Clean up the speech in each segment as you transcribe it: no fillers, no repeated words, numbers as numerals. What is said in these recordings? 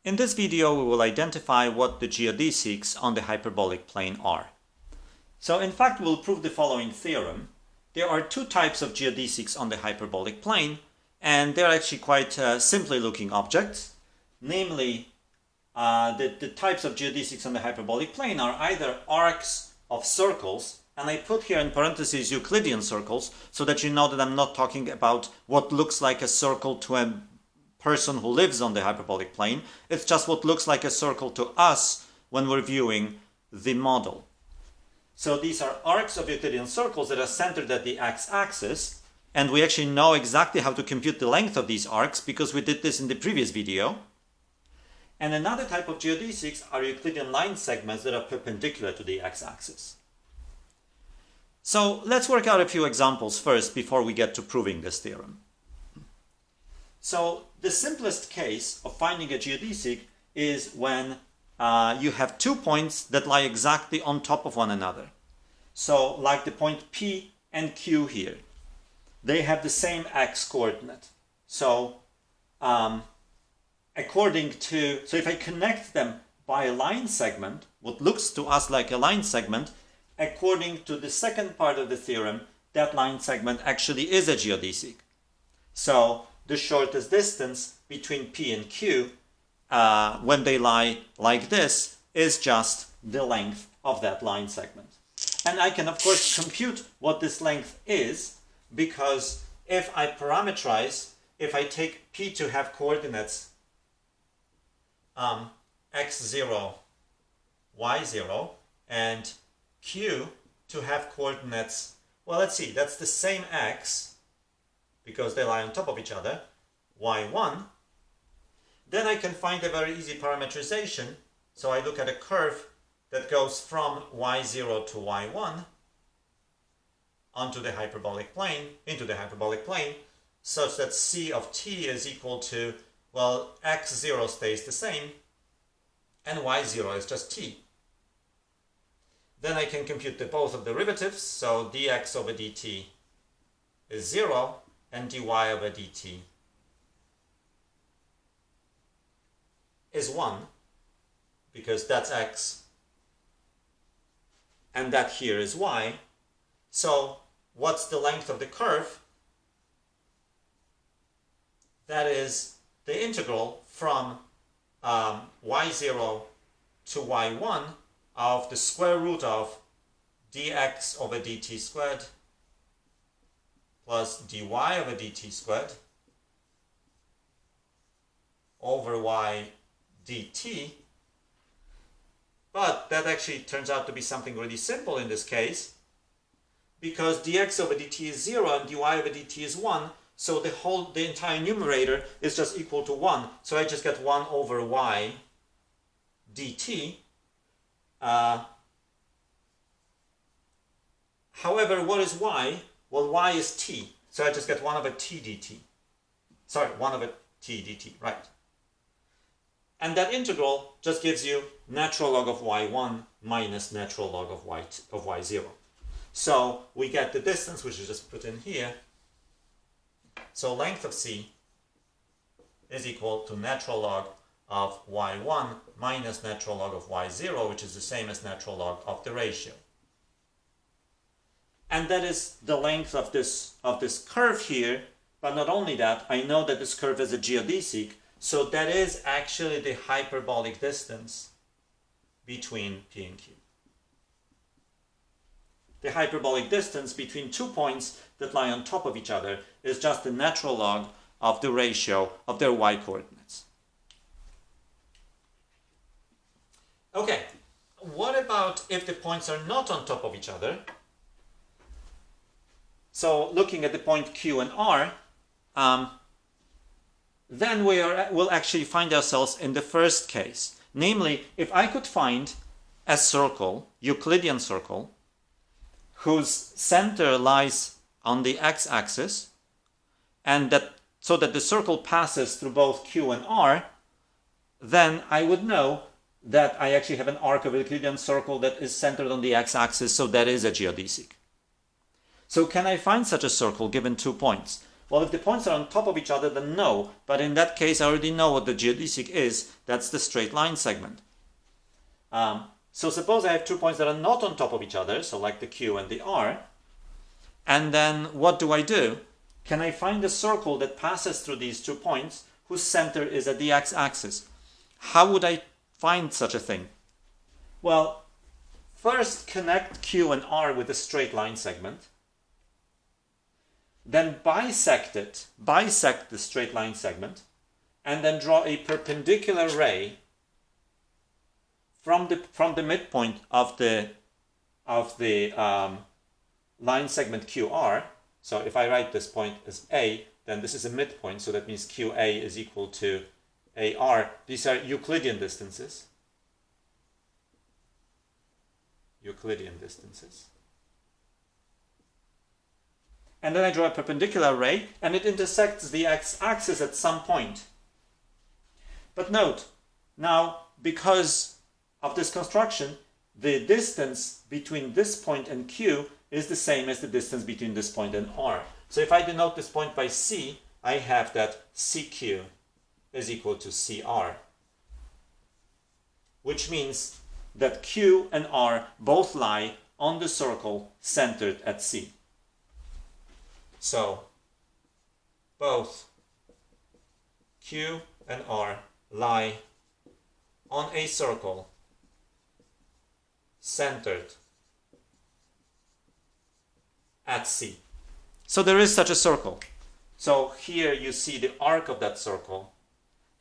In this video, we will identify what the geodesics on the hyperbolic plane are. So in fact, we'll prove the following theorem. There are two types of geodesics on the hyperbolic plane, and they're actually quite simply looking objects. Namely, the types of geodesics on the hyperbolic plane are either arcs of circles, and I put here in parentheses Euclidean circles, so that you know that I'm not talking about what looks like a circle to a person who lives on the hyperbolic plane. It's just what looks like a circle to us when we're viewing the model. So these are arcs of Euclidean circles that are centered at the x-axis, and we actually know exactly how to compute the length of these arcs because we did this in the previous video. And another type of geodesics are Euclidean line segments that are perpendicular to the x-axis. So let's work out a few examples first before we get to proving this theorem. So the simplest case of finding a geodesic is when you have 2 points that lie exactly on top of one another. So like the point P and Q here, they have the same x coordinate. So if I connect them by a line segment, what looks to us like a line segment, according to the second part of the theorem, that line segment actually is a geodesic. So the shortest distance between P and Q, when they lie like this, is just the length of that line segment. And I can, of course, compute what this length is, because if I parameterize, if I take P to have coordinates x0, y0, and Q to have coordinates, well, let's see, that's the same x, because they lie on top of each other, y1, then I can find a very easy parameterization. So I look at a curve that goes from y0 to y1 onto the hyperbolic plane, into the hyperbolic plane, such that c of t is equal to, well, x0 stays the same, and y0 is just t. Then I can compute both of the derivatives, so dx over dt is 0, and dy over dt is 1, because that's x, and that here is y. So what's the length of the curve? That is the integral from y0 to y1 of the square root of dx over dt squared plus dy over dt squared over y dt. But that actually turns out to be something really simple in this case, because dx over dt is 0 and dy over dt is 1, so the entire numerator is just equal to 1. So I just get 1 over y dt. However, what is y? Well, y is t, so I just get 1 over t dt. Sorry, 1 over t dt, right. And that integral just gives you natural log of y1 minus natural log of y0. So we get the distance, which is just put in here. So length of c is equal to natural log of y1 minus natural log of y0, which is the same as natural log of the ratio. And that is the length of this curve here. But not only that, I know that this curve is a geodesic, so that is actually the hyperbolic distance between P and Q. The hyperbolic distance between 2 points that lie on top of each other is just the natural log of the ratio of their y coordinates. Okay, what about if the points are not on top of each other? So looking at the point Q and R, then we'll actually find ourselves in the first case. Namely, if I could find a circle, Euclidean circle, whose center lies on the x-axis, and so that the circle passes through both Q and R, then I would know that I actually have an arc of a Euclidean circle that is centered on the x-axis, so that is a geodesic. So can I find such a circle given 2 points? Well, if the points are on top of each other, then no. But in that case, I already know what the geodesic is. That's the straight line segment. So suppose I have 2 points that are not on top of each other, so like the Q and the R. And then what do? Can I find a circle that passes through these 2 points whose center is at the x-axis? How would I find such a thing? Well, first connect Q and R with a straight line segment. Then bisect the straight line segment, and then draw a perpendicular ray from the midpoint of the line segment QR. So if I write this point as A, then this is a midpoint, so that means QA is equal to AR. These are Euclidean distances. And then I draw a perpendicular ray, and it intersects the x-axis at some point. But note, now, because of this construction, the distance between this point and Q is the same as the distance between this point and R. So if I denote this point by C, I have that CQ is equal to CR, which means that Q and R both lie on the circle centered at C. So both Q and R lie on a circle centered at C. So there is such a circle. So here you see the arc of that circle.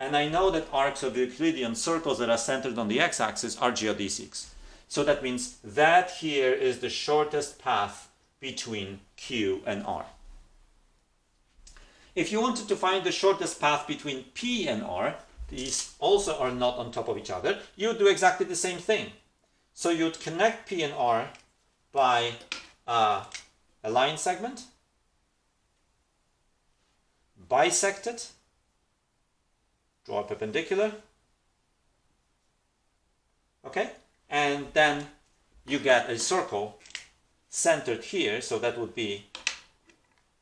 And I know that arcs of Euclidean circles that are centered on the x-axis are geodesics. So that means that here is the shortest path between Q and R. If you wanted to find the shortest path between P and R, these also are not on top of each other, you would do exactly the same thing. So you'd connect P and R by a line segment, bisect it, draw a perpendicular, okay, and then you get a circle centered here, so that would be,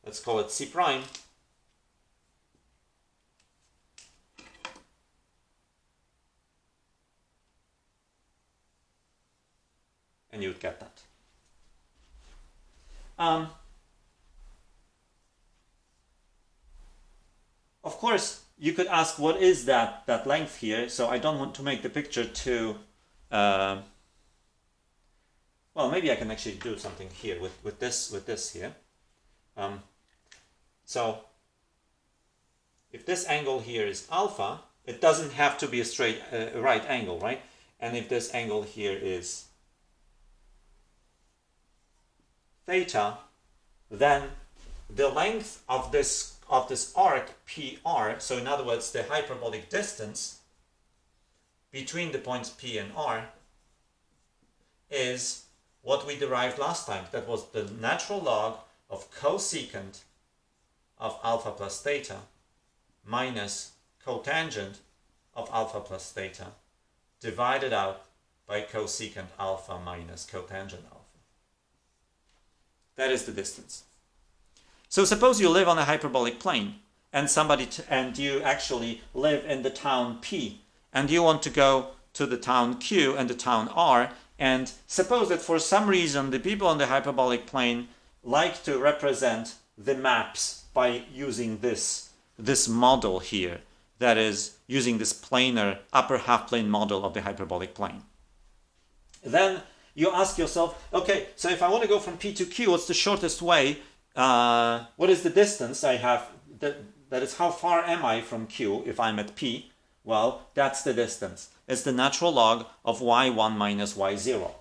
let's call it C prime, and you would get that. Of course, you could ask, what is that length here? So I don't want to make the picture too... well, maybe I can actually do something here with this here. So if this angle here is alpha, it doesn't have to be a straight right angle, right? And if this angle here is theta, then the length of this arc PR, so in other words the hyperbolic distance between the points P and R, is what we derived last time. That was the natural log of cosecant of alpha plus theta minus cotangent of alpha plus theta divided out by cosecant alpha minus cotangent alpha. That is the distance. So suppose you live on a hyperbolic plane and and you actually live in the town P, and you want to go to the town Q and the town R, and suppose that for some reason the people on the hyperbolic plane like to represent the maps by using this model here, that is, using this planar upper half plane model of the hyperbolic plane. Then you ask yourself, okay, so if I want to go from P to Q, what's the shortest way? What is the distance I have? That is, how far am I from Q if I'm at P? Well, that's the distance. It's the natural log of y1 minus y0.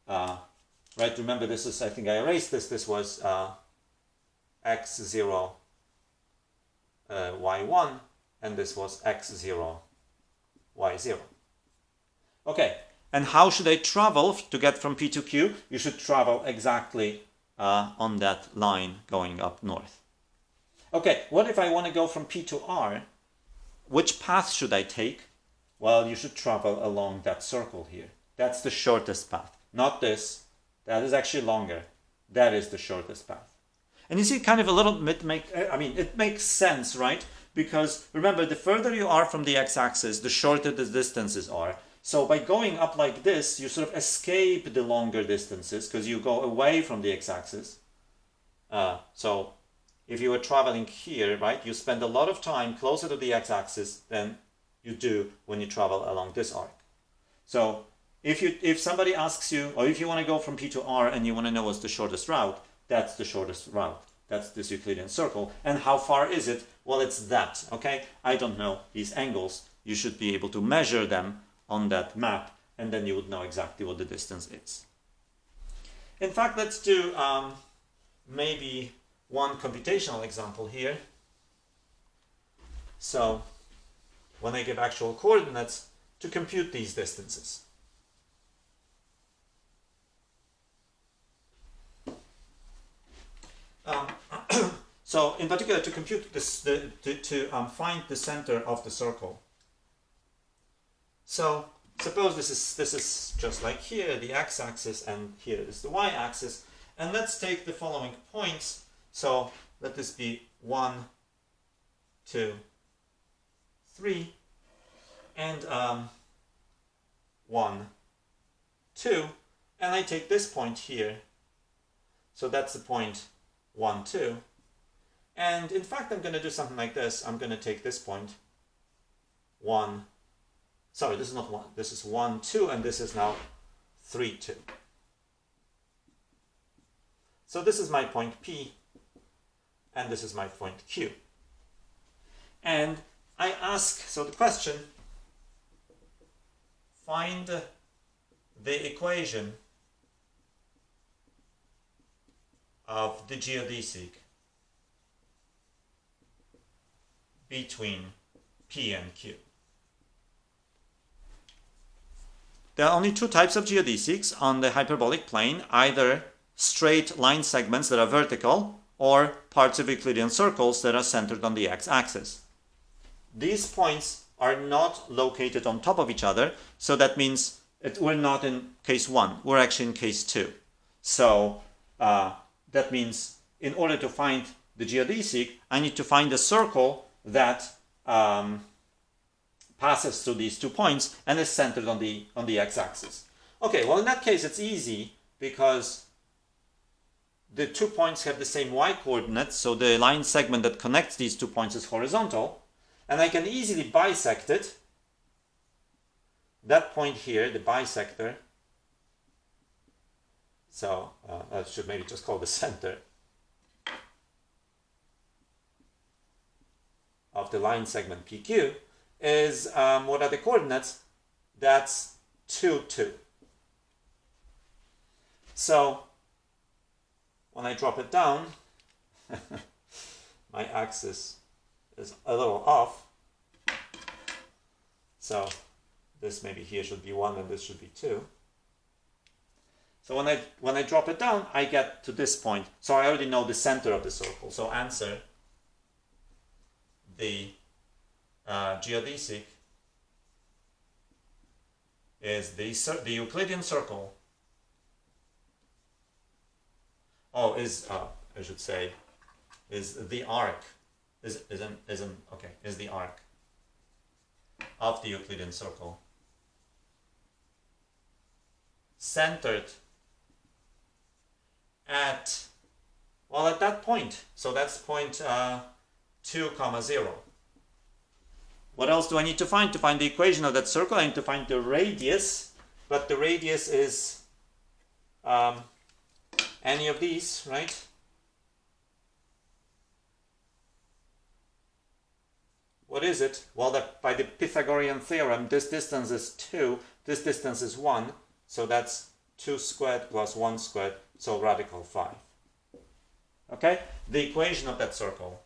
Right, remember this is, I think I erased this. This was x0, y1, and this was x0, y0. Okay, and how should I travel to get from P to Q? You should travel exactly on that line going up north. Okay, what if I want to go from P to R? Which path should I take? Well, you should travel along that circle here. That's the shortest path. Not this. That is actually longer. That is the shortest path. And you see kind of a little bit it makes sense, right? Because remember, the further you are from the x-axis, the shorter the distances are. So by going up like this, you sort of escape the longer distances because you go away from the x-axis. So if you were traveling here, right, you spend a lot of time closer to the x-axis than you do when you travel along this arc. So if somebody asks you, or if you want to go from P to R and you want to know what's the shortest route, that's the shortest route. That's this Euclidean circle. And how far is it? Well, it's that, okay? I don't know these angles. You should be able to measure them on that map, and then you would know exactly what the distance is. In fact, let's do maybe one computational example here. So when I give actual coordinates to compute these distances. So in particular, to compute this, to find the center of the circle. So suppose this is just like here, the x-axis, and here is the y-axis. And let's take the following points. So let this be 1, 2, 3, and 1, 2. And I take this point here. So that's the point 1, 2. And in fact, I'm going to do something like this. I'm going to take this point, 1. Sorry, this is not 1. This is 1, 2, and this is now 3, 2. So this is my point P, and this is my point Q. And I ask, so the question, find the equation of the geodesic between P and Q. There are only two types of geodesics on the hyperbolic plane, either straight line segments that are vertical or parts of Euclidean circles that are centered on the x-axis. These points are not located on top of each other, so that means we're not in case 1, we're actually in case 2. So that means in order to find the geodesic, I need to find a circle that passes through these 2 points and is centered on the x-axis. Okay, well in that case it's easy because the 2 points have the same y-coordinates, so the line segment that connects these 2 points is horizontal, and I can easily bisect it. That point here, the bisector, so I should maybe just call the center of the line segment PQ, is, what are the coordinates? That's 2, 2. So when I drop it down, my axis is a little off. So this maybe here should be 1 and this should be 2. So when I drop it down, I get to this point. So I already know the center of the circle. So answer, the geodesic is the Euclidean circle. Oh, is I should say, is the arc is the arc of the Euclidean circle centered at that point. So that's point 2, 0. What else do I need to find? To find the equation of that circle, I need to find the radius, but the radius is any of these, right? What is it? Well, by the Pythagorean theorem, this distance is 2, this distance is 1, so that's 2 squared plus 1 squared, so radical 5. Okay? The equation of that circle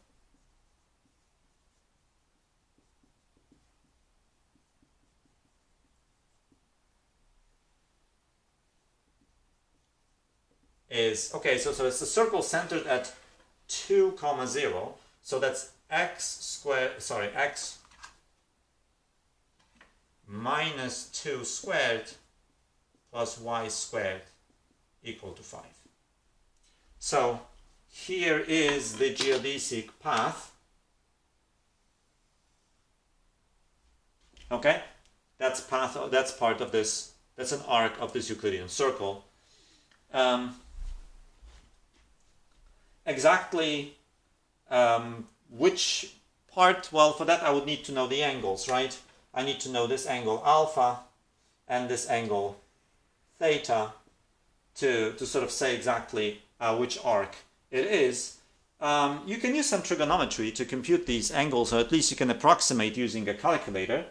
is, okay, so it's a circle centered at 2, 0, so that's x minus 2 squared plus y squared equal to 5. So here is the geodesic path. Okay, that's part of this. That's an arc of this Euclidean circle. Exactly which part? Well, for that I would need to know the angles, right? I need to know this angle alpha and this angle theta to sort of say exactly which arc it is. You can use some trigonometry to compute these angles, or at least you can approximate using a calculator.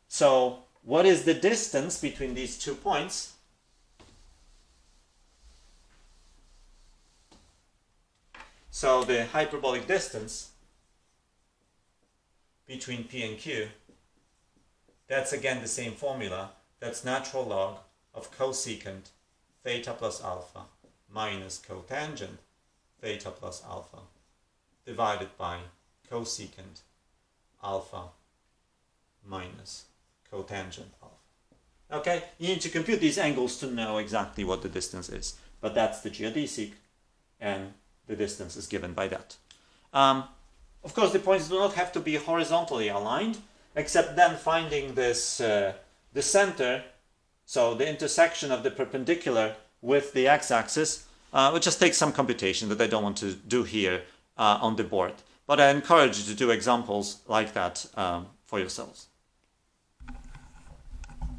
So what is the distance between these 2 points? So the hyperbolic distance between P and Q, that's again the same formula. That's natural log of cosecant theta plus alpha minus cotangent theta plus alpha divided by cosecant alpha minus cotangent alpha. Okay, you need to compute these angles to know exactly what the distance is, but that's the geodesic, and the distance is given by that. Of course, the points do not have to be horizontally aligned, except then finding this the center, so the intersection of the perpendicular with the x-axis, which just takes some computation that I don't want to do here on the board. But I encourage you to do examples like that for yourselves.